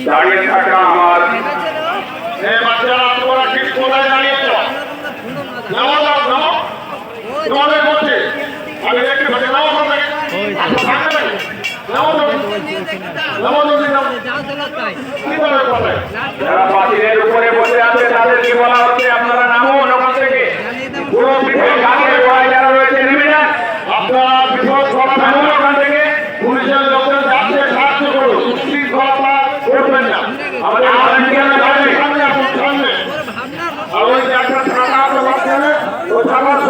দাঁড়িয়ে থাকা আমার বাচ্চারা তোমরা ঠিক কোথায় দাঁড়িয়েছ? তোমাদের মধ্যে আমি দেখতে পাচ্ছি যারা পাখিদের উপরে বসে আছে তাদেরকে বলা হচ্ছে আপনারা নামুন ওখান থেকে। পুরো যারা রয়েছে নেমে যান, আপনারা বিপদ নামুন ওখান থেকে। পুলিশের লোকজন যাচ্ছে, সাহায্য করুন, শৃঙ্খলা করবেন না। আমাদের সামনে একটা থানা আছে,